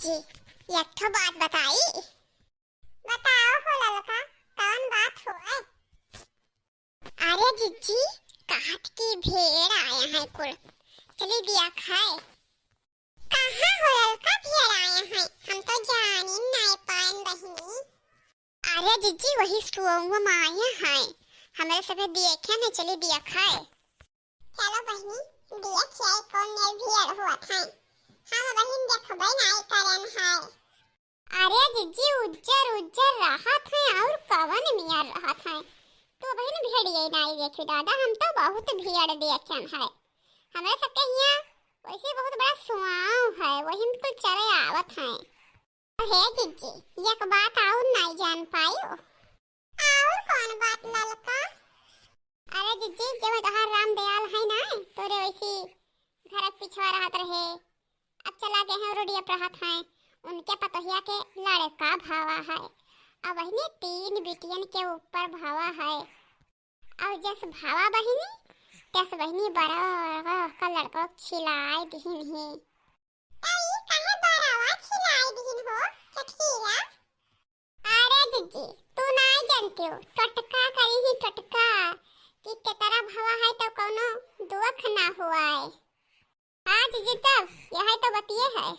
जिज्जी, एक ठो बात बताई। बताओ हो ललका, कौन बात हो है? अरे जिज्जी, काट की भेड़ आया है कुल, चली दिया खाए। कहाँ हो ललका भेड़ आया है, हम तो जान ही नहीं पाए बहिनी। अरे जिज्जी वही सुअंग में आया है, हमारे सभी देखे न चली दिया खाए। चलो बहिनी, देखिए कौन ने भेड़ हुआ था। हाँ बहन देखबे नहीं करन है। अरे जिज्जी उज्जर उज्जर राहत है और कवन मियार राहत है। तो बहन भेड़िए नहीं देखी दादा, हम तो बहुत भेड़ देखन है। हमारे सबके यहाँ वैसे बहुत बड़ा सुआव है, वही में तो चले आवत है। हे जिज्जी, एक बात और नहीं जान पायो। और कौन बात ललका? अरे जिज्जी जब तहार राम दयाल है ना, तोरे वैसी घर पिछवा रहत रहे, अब चला गए हैं रोडिया प्रहत हैं, उनके पतोहिया के लड़का भावा है। अब वही 3 बिटियन के ऊपर भावा है। और जैसे भावा बहिनी तैसे बहिनी बड़ा का लड़का खिलाए दिहिन ही। ताई कहे बड़ावा खिलाए दिहिन हो चठीरा? अरे जिज्जी तू नहीं जानती हो, टटका करी ही टटका कि तेरा भावा है तो कोनो दुख ना हुआ है। हाँ जिज्जी तब यह तो बतिए है।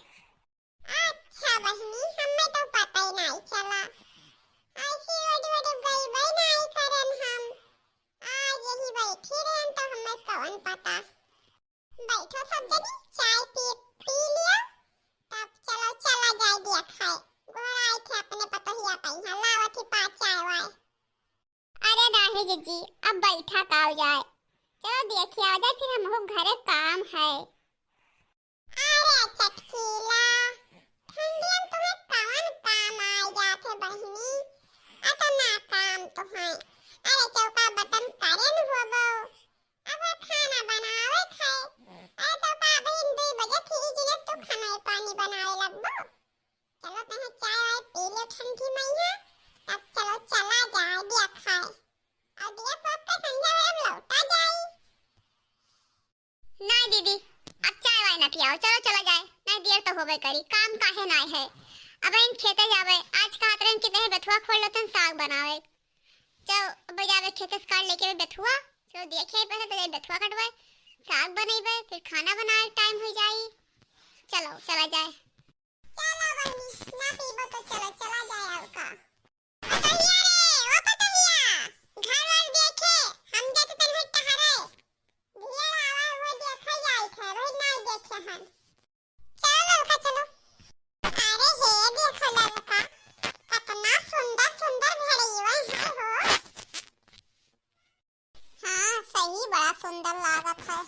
अच्छा बहनी, हमें तो पता ही नहीं चला। ऐसी वडी गई भाई नहीं करन हम। आज यही बैठी रहन तो हमें कौन पता। बैठो सब जनी, चाय पी लिया, तब चलो चला जाए दिया खाए। गोर आए थे अपने पतोहिया पे, यहाँ लावत ही 5 चाय वाय। अरे नहीं जिज्जी, अब बैठा काव जाए, चलो देखिए आ जाए, फिर हमको घरे काम है। अरे चटकीला, ठंडियन तुम्हें कौन काम आ जाते बहिनी, अतना काम तो है। अरे चौका बटन करे न होबो, अब खाना बनावे थे। अरे तो बहिन 2 बजे फ्रिज ने तो खाना पानी बनावे लगबो। चलो तहे चाय वाय पी लो ठंडी मैया, तब चलो चला जाए दिया खाए। और दिया पाप का संध्या में लौटा जाए। नहीं दीदी, अब चाय वाय न पियाओ, चलो चला जाए, नहीं देर तो होबे करी, काम काहे नहीं है। अब इन खेते जावे, आज का हाथ के दे बथुआ खोल लो तन साग बनावे। चलो अब जावे खेते से काट लेके बथुआ, चलो देखिए पहले तो बथुआ कटवाए, साग बनेबे, फिर खाना बनाए टाइम हो जाई। चलो चला जाए। चलो बहनी, ना पीबो तो चलो चला जाए। अब का पतहिया रे, ओ पतहिया, घर वाल देखे, हम जाते तन है टहरे। भेड़ आवा वो देखा जाई थे, वही नहीं देखे हम। चलो लड़का चलो। अरे हे देखो लड़का, कितना सुंदर सुंदर भेड़िया है हो। हाँ सही, बड़ा सुंदर लागत है।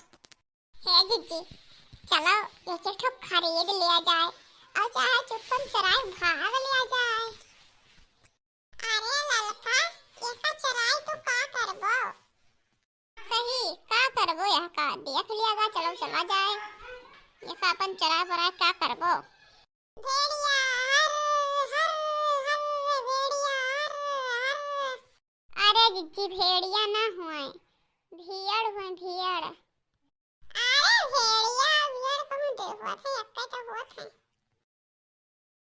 हे जिज्जी चलो एक ठो खरीद लिया जाए, और चाहे चुप्पन चराई भाग लिया जाए। अरे लड़का, ये चराई तो का करबो? सही का करबो, यह का देख लियागा, चलो चला जाए। ये का अपन चरा बरा का करबो? भेड़िया हर हर हर भेड़िया हर। अरे जिज्जी भेड़िया ना हुए, भेड़ हुए भेड़। अरे भेड़िया भेड़ कहूं देखो थे, एक तो हुआ था।